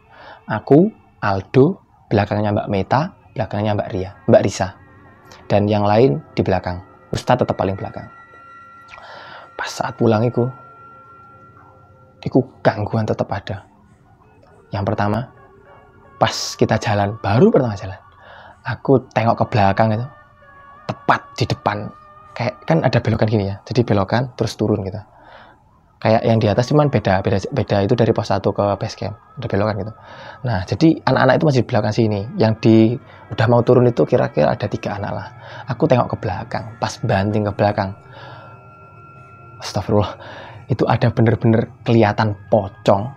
Aku, Aldo, belakangnya Mbak Meta, belakangnya Mbak Risa. Dan yang lain di belakang. Ustadz tetap paling belakang. Pas saat pulang itu gangguan tetap ada. Yang pertama, pas kita jalan, baru pertama jalan, aku tengok ke belakang itu, tepat di depan, kayak kan ada belokan gini ya, jadi belokan terus turun gitu. Kayak yang di atas cuman beda itu dari pos 1 ke base camp, ada belokan gitu. Nah, jadi anak-anak itu masih di belakang sini. Yang udah mau turun itu kira-kira ada 3 anak lah. Aku tengok ke belakang, pas banting ke belakang. Astagfirullah. Itu ada bener-bener kelihatan pocong,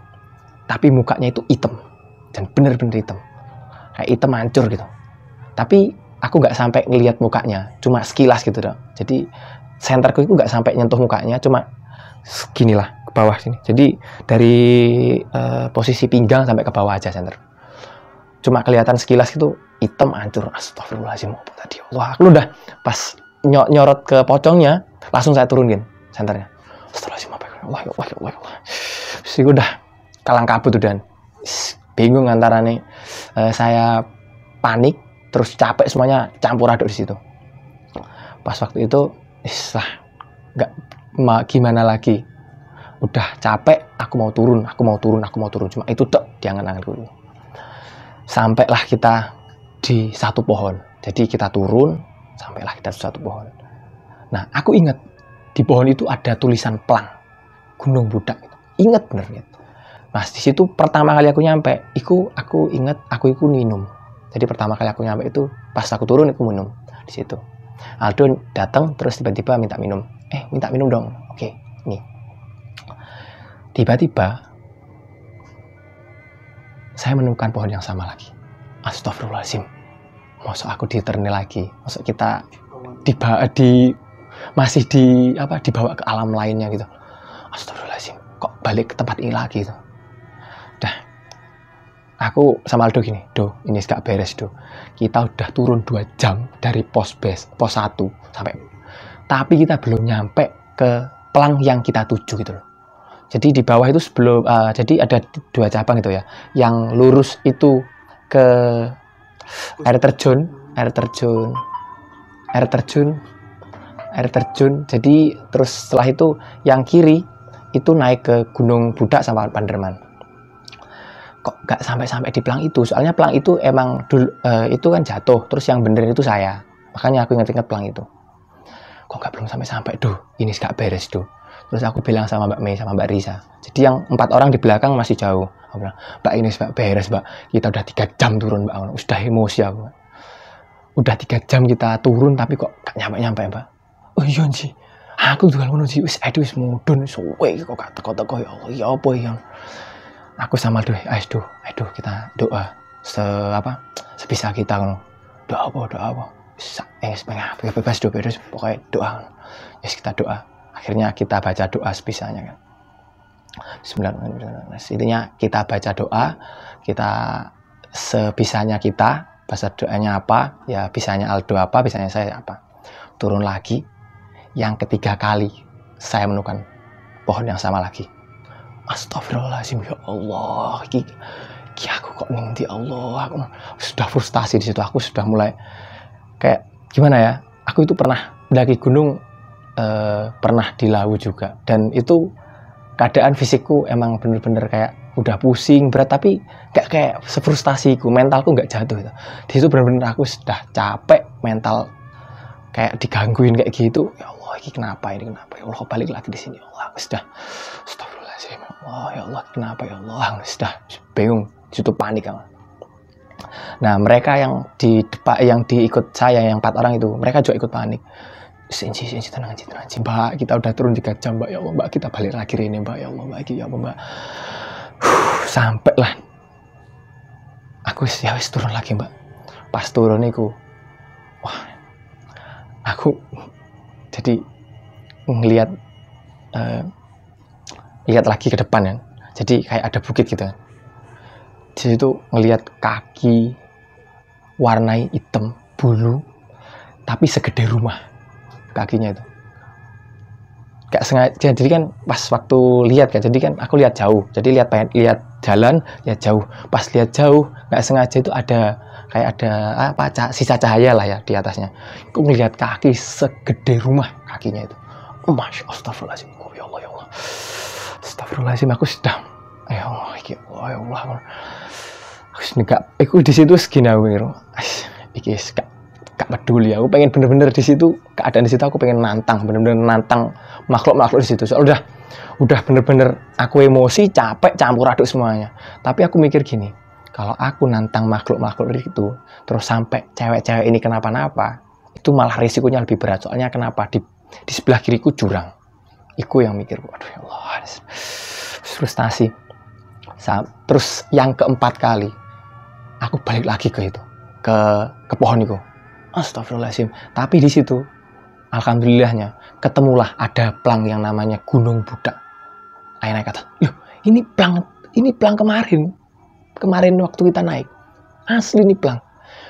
tapi mukanya itu hitam. Dan bener-bener hitam. Kayak hitam hancur gitu. Tapi aku nggak sampai ngelihat mukanya, cuma sekilas gitu dong. Jadi senterku itu nggak sampai nyentuh mukanya, cuma seginilah ke bawah sini. Jadi dari posisi pinggang sampai ke bawah aja senter. Cuma kelihatan sekilas gitu hitam hancur. Astagfirullahaladzim, apa tadi? Wah, aku udah pas nyorot ke pocongnya, langsung saya turunin senternya. Astagfirullahaladzim, apa ya Allah. Terus udah kalang kabut udah. Bingung antara nih saya panik terus capek, semuanya campur aduk di situ. Pas waktu itu nggak gimana lagi, udah capek, aku mau turun, cuma itu tok diangan-anganku. Sampailah kita di satu pohon. Jadi kita turun, sampailah kita di satu pohon. Nah, aku ingat di pohon itu ada tulisan Plang Gunung Budak. Ingat bener gitu. Nah, di situ pertama kali aku nyampe, aku ingat aku minum. Jadi pertama kali aku nyampe itu pas aku turun aku minum di situ. Aldo datang terus tiba-tiba minta minum. Minta minum dong. Oke, nih. Tiba-tiba saya menemukan pohon yang sama lagi. Astagfirullahaladzim. Masuk aku diternil lagi. Masuk kita masih dibawa ke alam lainnya gitu. Astagfirullahaladzim. Kok balik ke tempat ini lagi gitu. Dah. Aku sama Aldo gini, ini gak beres, kita udah turun 2 jam dari pos 1 sampai, tapi kita belum nyampe ke Plang yang kita tuju gitu loh. Jadi di bawah itu sebelum, jadi ada 2 cabang gitu ya, yang lurus itu ke air terjun. Jadi terus setelah itu yang kiri itu naik ke Gunung Budak sama Panderman. Kok gak sampai di Plang itu, soalnya Plang itu emang dulu itu kan jatuh, terus yang benerin itu saya, makanya aku inget Plang itu. Kok gak belum sampai ini gak beres Terus aku bilang sama Mbak Mei sama Mbak Risa, jadi yang 4 orang di belakang masih jauh. Aku bilang, Mbak ini gak beres Mbak, kita udah 3 jam turun Mbak, udah emosi aku. Udah 3 jam kita turun tapi kok gak nyampe Mbak. Oh iya sih, aku juga ngono sih, wis mudun suwe kok gak teko-teko, ya Allah, ya apa ya. Aku sama aduh kita doa sebisa kita ngono. Doa apa? Bisa bebas bebas pokoknya doa. Yes, kita doa. akhirnya kita baca doa sebisanya kan. Bismillahirrahmanirrahim. Intinya kita baca doa, kita sebisanya kita, bahasa doanya apa, ya bisanya Aldo apa, bisanya saya apa. Turun lagi, yang ketiga kali saya menemukan pohon yang sama lagi. Astagfirullahaladzim, ya Allah, aku kok nanti Allah, aku sudah frustasi di situ. Aku sudah mulai kayak gimana ya? Aku itu pernah mendaki gunung, pernah di Lawu juga, dan itu keadaan fisikku emang bener-bener kayak udah pusing berat, tapi gak kayak sefrustasiku, mentalku nggak jatuh gitu. Di situ bener-bener aku sudah capek, mental kayak digangguin kayak gitu. Ya Allah, ini kenapa? Ya Allah, balik lagi di sini. Ya Allah, aku sudah astagfirullahaladzim. Ya Allah, kenapa ya Allah? Aku sudah bingung, di situ panik kan. Nah, mereka yang di depan, yang diikut saya, yang 4 orang itu, mereka juga ikut panik. Sensi, tenang, Mbak, kita udah turun 3 jam, Mbak, ya Allah, Mbak, kita balik lagi ini, Mbak, ya Allah, Mbak, ya Allah, Mbak. Sampai lah, aku ya wis turun lagi, Mbak. Pas turun itu, wah, aku jadi ngelihat, lihat lagi ke depan kan, jadi kayak ada bukit gitu kan. Di situ ngelihat kaki warnai hitam bulu, tapi segede rumah kakinya itu. Gak sengaja, jadi kan pas waktu lihat kan, jadi kan aku lihat jauh, jadi lihat jalan, lihat jauh. Pas lihat jauh, nggak sengaja itu ada kayak ada apa sisa cahaya lah ya di atasnya. Aku ngelihat kaki segede rumah kakinya itu. Oh, masya Allah, astagfirullahaladzim, ya Allah, ya Allah, astagfirullahaladzim, aku sudah, ya Allah, ya Allah, aku di situ segini aku mikir, iki gak peduli, aku pengen bener-bener di situ, keadaan di situ aku pengen nantang, bener-bener nantang makhluk-makhluk di situ. Soalnya udah bener-bener aku emosi, capek, campur aduk semuanya. Tapi aku mikir gini, kalau aku nantang makhluk-makhluk itu, terus sampai cewek-cewek ini kenapa-napa, itu malah risikonya lebih berat. Soalnya kenapa? Di sebelah kiriku jurang. Iku yang mikir, waduh ya Allah, frustasi. Terus yang keempat kali, aku balik lagi ke itu, ke pohon itu. Astagfirullahaladzim. Tapi di situ, alhamdulillahnya, ketemulah ada plang yang namanya Gunung Budak. Ayah naik kata, loh, ini plang kemarin waktu kita naik. Asli ini plang.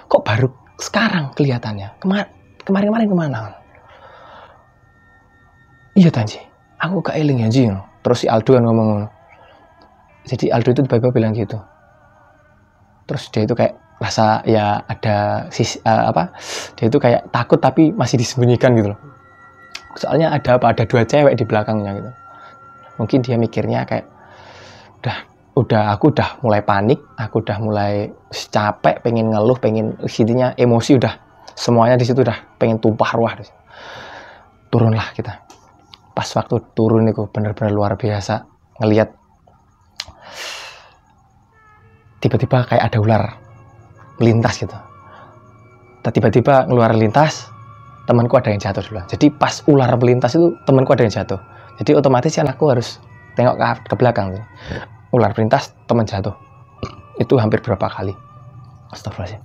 Kok baru sekarang kelihatannya? Kemarin kemana? Iya Tanji, aku gak eling ya Ji. Terus si Aldo kan ngomong. Jadi Aldo itu tiba-tiba bilang gitu. Terus dia itu kayak rasa ya ada dia itu kayak takut tapi masih disembunyikan gitu loh. Soalnya ada 2 cewek di belakangnya gitu. Mungkin dia mikirnya kayak aku udah mulai panik, aku udah mulai capek, pengen ngeluh, pengen intinya emosi udah semuanya di situ udah pengen tumpah ruah. Turunlah kita. Pas waktu turun itu bener-bener luar biasa ngelihat tiba-tiba kayak ada ular melintas gitu. Tiba-tiba ngeluar lintas, temanku ada yang jatuh duluan. Jadi pas ular melintas itu temanku ada yang jatuh. Jadi otomatis kan aku harus tengok ke belakang. Ular melintas, teman jatuh. Itu hampir berapa kali. Astagfirullahaladzim.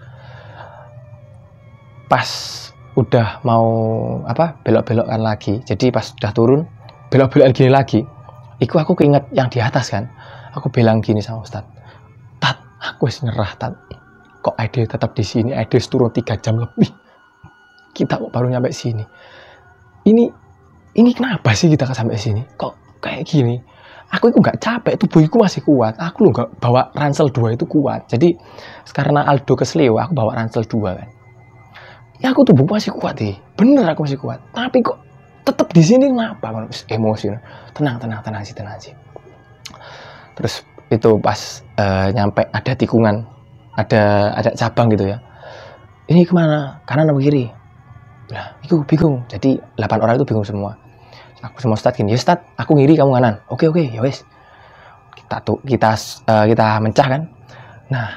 Pas udah mau belok-belokan lagi. Jadi pas udah turun, belok-belokan gini lagi. Aku keinget yang di atas kan. Aku bilang gini sama Ustadz, Tat, aku nyerah Tat. Kok Aide tetap di sini? Aide turun 3 jam lebih. Kita kok baru nyampe sini. Ini kenapa sih kita sampai sini? Kok kayak gini? Aku itu nggak capek, tubuhku masih kuat. Aku loh nggak bawa ransel 2 itu kuat. Jadi karena Aldo keseliu, aku bawa ransel 2 kan. Ya aku tubuhku masih kuat deh. Bener aku masih kuat. Tapi kok tetap di sini kenapa? Emosi. Tenang sih. Terus itu pas nyampe ada tikungan, ada cabang gitu ya. Ini kemana? Kanan apa kiri? Lah, itu bingung. Jadi 8 orang itu bingung semua. Aku sama Ustadz gini, ya Ustadz, aku ngiri, kamu kanan. Oke, ya wes. Kita mencah kan. Nah,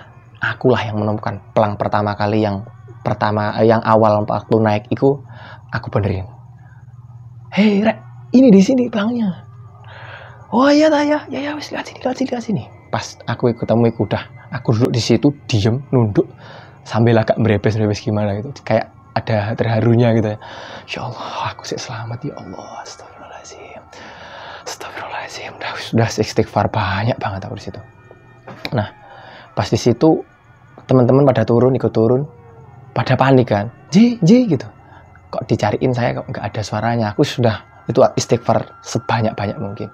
akulah yang menemukan pelang pertama kali yang awal waktu naik itu aku benerin. Hei, Rek, ini di sini pelangnya. Oh iya, ya wes lihat sini. Pas aku ketemu udah, aku duduk di situ diem nunduk sambil agak merebes gimana gitu, kayak ada terharunya gitu ya. Ya Allah, aku sih selamat ya Allah, astagfirullahaladzim. Astagfirullahaladzim. Sudah istighfar banyak banget aku di situ. Nah, pas di situ teman-teman pada turun, ikut turun, pada panik kan, Ji gitu. Kok dicariin saya kok nggak ada suaranya. Aku sudah itu istighfar sebanyak-banyak mungkin.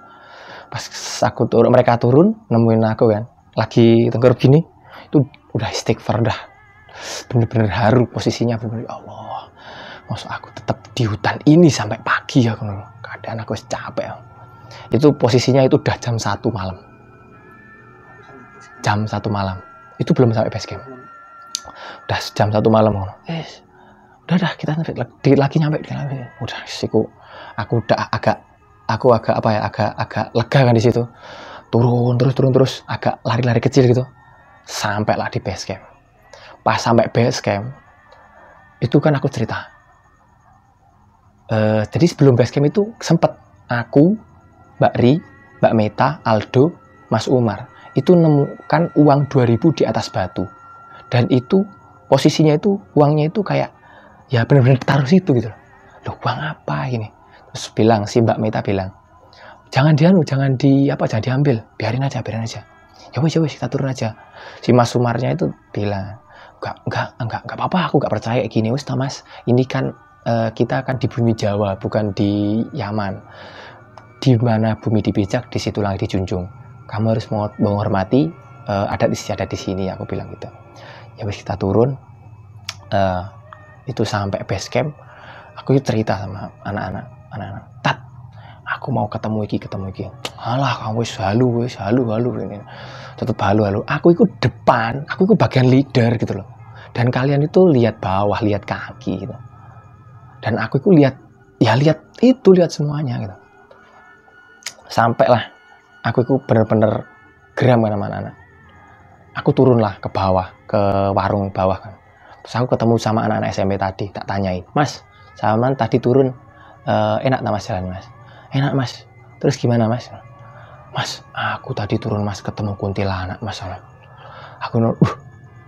Pas aku turun, mereka turun, nemuin aku kan, lagi tengkurap gini, itu udah istighfar, udah bener-bener haru posisinya, bener-bener ya Allah, maksud aku tetap di hutan ini sampai pagi ya, keadaan aku capek. Itu posisinya itu udah jam 1 malam. Jam 1 malam. Itu belum sampai base camp. Udah jam 1 malam. Udah kita dikit lagi nyampe. Udah siku aku udah agak lega kan di situ. Turun terus agak lari-lari kecil gitu. Sampailah di base camp. Pas sampai base camp itu kan aku cerita. Jadi sebelum base camp itu sempet aku, Mbak Ri, Mbak Meta, Aldo, Mas Umar itu nemukan uang 2000 di atas batu. Dan itu posisinya itu uangnya itu kayak ya benar-benar taruh situ gitu loh. Uang apa ini? Terus si Mbak Meta bilang, jangan diambil, biarin aja. Ya wes kita turun aja. Si Mas Umarnya itu bilang, enggak apa-apa, aku enggak percaya gini wes Mas. Ini kan kita kan di bumi Jawa, bukan di Yaman. Di mana bumi dipijak, di situ langit dijunjung. Kamu harus menghormati adat istiadat di sini, aku bilang gitu. Ya wes kita turun. Itu sampai base camp, aku cerita sama anak-anak, Tat, aku mau ketemu iki. Alah, kamu wis halu ini. Tetep halu. Aku ikut depan, aku ikut bagian leader gitu loh. Dan kalian itu lihat bawah, lihat kaki gitu. Dan aku itu lihat semuanya gitu. Sampailah aku itu bener-bener geram kan sama anak-anak. Aku turunlah ke bawah, ke warung bawah kan. Terus aku ketemu sama anak-anak SMP tadi, tak tanyain, Mas, Salman tadi turun, enak tak Mas jalan Mas? Enak Mas. Terus gimana Mas? Mas, aku tadi turun Mas, ketemu kuntilanak Mas. Aku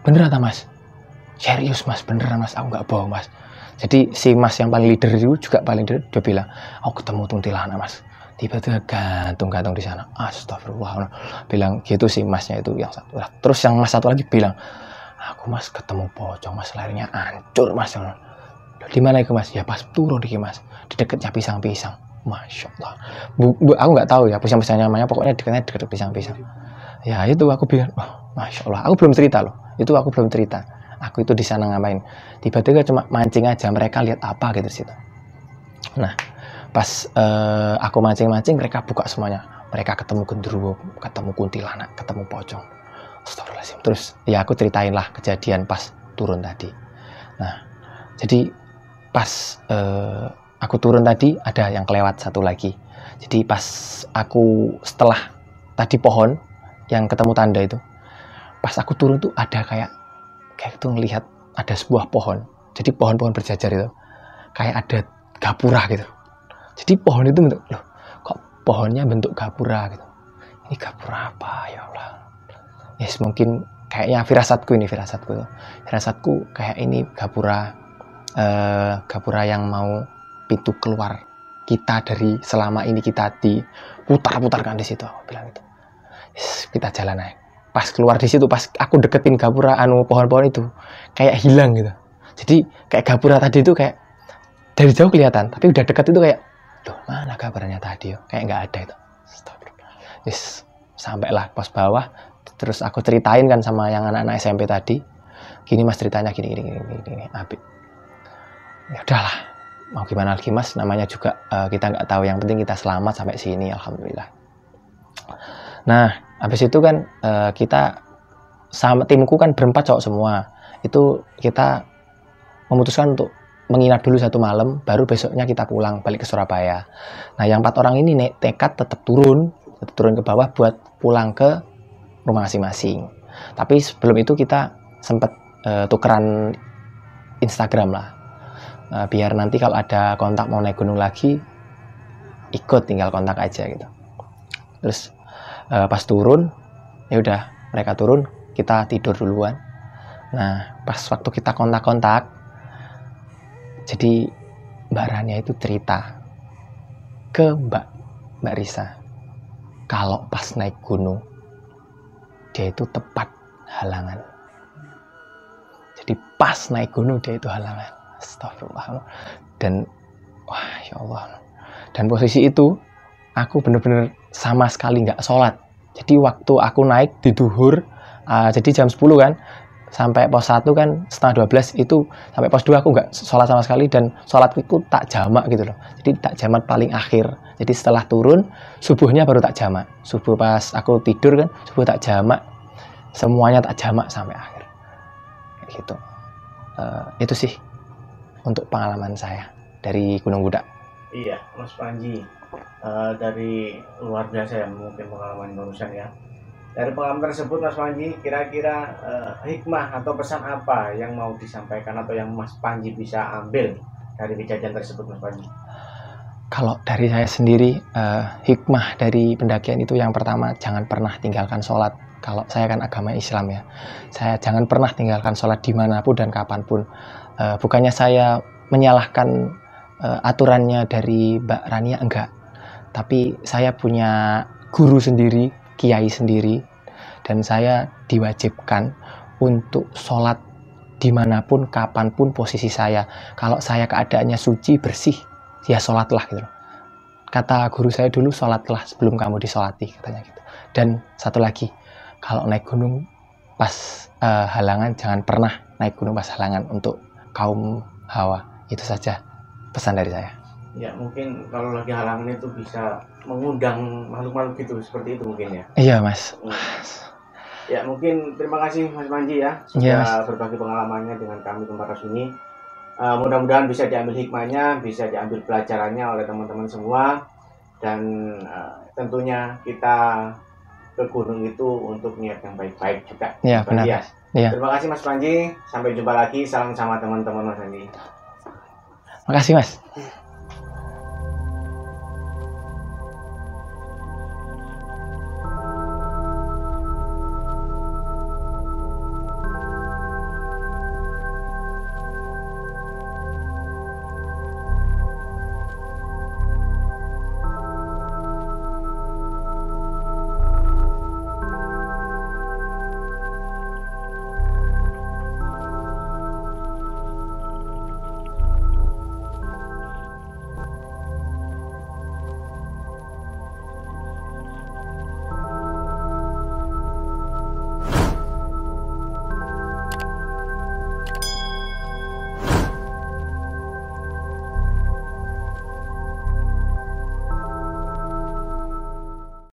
beneran tak Mas? Serius Mas, beneran Mas, aku nggak bohong Mas. Jadi si Mas yang paling leader itu juga paling leader, dia bilang, aku ketemu kuntilanak Mas. Tiba-tiba gantung di sana. Astagfirullah. Bilang gitu sih Masnya itu yang satu. Terus yang Mas satu lagi bilang, aku Mas ketemu pocong Mas, larinya hancur Mas. Di mana itu Mas? Ya pas turun di Mas, di dekatnya pisang-pisang. Masya Allah. Aku nggak tahu ya pisang-pisangnya namanya, pokoknya dekat pisang-pisang. Ya itu aku bilang, Masya Allah. Aku belum cerita loh. Itu aku belum cerita. Aku itu di sana ngapain? Tiba-tiba cuma mancing aja. Mereka lihat apa gitu di situ. Nah, pas aku mancing-mancing, mereka buka semuanya. Mereka ketemu genderuwo, ketemu kuntilanak, ketemu pocong. Astagfirullahaladzim. Terus ya aku ceritain lah kejadian pas turun tadi. Nah, jadi pas aku turun tadi ada yang kelewat satu lagi. Jadi pas aku setelah tadi pohon yang ketemu tanda itu, pas aku turun tuh ada kayak tuh ngelihat ada sebuah pohon. Jadi pohon-pohon berjajar itu kayak ada gapura gitu. Jadi pohon itu bentuk, loh kok pohonnya bentuk gapura gitu. Ini gapura apa ya Allah? Yes, mungkin kayaknya firasatku kayak ini gapura yang mau pintu keluar kita dari selama ini kita diputar-putarkan di situ. Aku bilang gitu. Yes, kita jalan aja. Pas keluar di situ, pas aku deketin gapura pohon-pohon itu kayak hilang gitu. Jadi kayak gapura tadi itu kayak dari jauh kelihatan, tapi udah deket itu kayak, loh mana gapuranya tadi? Kayak nggak ada itu. Yes, sampailah pas bawah. Terus aku ceritain kan sama yang anak-anak SMP tadi, gini Mas ceritanya gini. Abi, ya udahlah, mau gimana lagi Mas, namanya juga kita nggak tahu, yang penting kita selamat sampai sini, alhamdulillah. Nah, habis itu kan kita sama timku kan berempat cowok semua, itu kita memutuskan untuk menginap dulu 1 malam, baru besoknya kita pulang balik ke Surabaya. Nah, yang 4 orang ini nekat tetap turun ke bawah buat pulang ke rumah masing-masing. Tapi sebelum itu kita sempat tukeran Instagram lah, biar nanti kalau ada kontak mau naik gunung lagi, ikut tinggal kontak aja gitu. Terus pas turun, ya udah mereka turun, kita tidur duluan. Nah, pas waktu kita kontak-kontak, jadi Mbak Rania itu cerita ke Mbak Risa. Kalau pas naik gunung, dia itu tepat halangan. Jadi pas naik gunung dia itu halangan. Astagfirullah. Dan wah ya Allah. Dan posisi itu aku bener-bener sama sekali nggak sholat. Jadi waktu aku naik di duhur, jadi jam 10 kan, sampai pos 1 kan setengah 12 itu, sampai pos 2 aku nggak sholat sama sekali, dan sholatku tak jamak gitu loh. Jadi tak jamak paling akhir. Jadi setelah turun, subuhnya baru tak jamak. Subuh pas aku tidur kan, subuh tak jamak. Semuanya tak jamak sampai akhir. Kayak gitu. Itu sih untuk pengalaman saya dari Gunung Budak. Iya, Mas Panji, dari luar biasa ya mungkin pengalaman barusan ya. Dari pengalaman tersebut Mas Panji, kira-kira hikmah atau pesan apa yang mau disampaikan atau yang Mas Panji bisa ambil dari kejadian tersebut, Mas Panji? Kalau dari saya sendiri, hikmah dari pendakian itu yang pertama, jangan pernah tinggalkan sholat. Kalau saya kan agama Islam ya, saya jangan pernah tinggalkan sholat dimanapun dan kapanpun. Bukannya saya menyalahkan aturannya dari Mbak Rania, enggak. Tapi saya punya guru sendiri, kiai sendiri, dan saya diwajibkan untuk sholat dimanapun, kapanpun posisi saya. Kalau saya keadaannya suci, bersih, ya sholatlah gitu. Kata guru saya dulu, sholatlah sebelum kamu disolati, katanya gitu. Dan satu lagi, kalau naik gunung pas halangan, jangan pernah naik gunung pas halangan untuk kaum hawa. Itu saja pesan dari saya. Ya mungkin kalau lagi halangan itu bisa mengundang makhluk-makhluk gitu, seperti itu mungkin ya. Iya Mas. Ya mungkin terima kasih Mas Panji ya sudah berbagi pengalamannya dengan kami Kembar Sunyi. Mudah-mudahan bisa diambil hikmahnya, bisa diambil pelajarannya oleh teman-teman semua, dan tentunya kita ke gunung itu untuk niat yang baik-baik juga. Iya benar. Ya. Ya. Terima kasih Mas Panji, sampai jumpa lagi, salam sama teman-teman Mas Panji. Makasih Mas.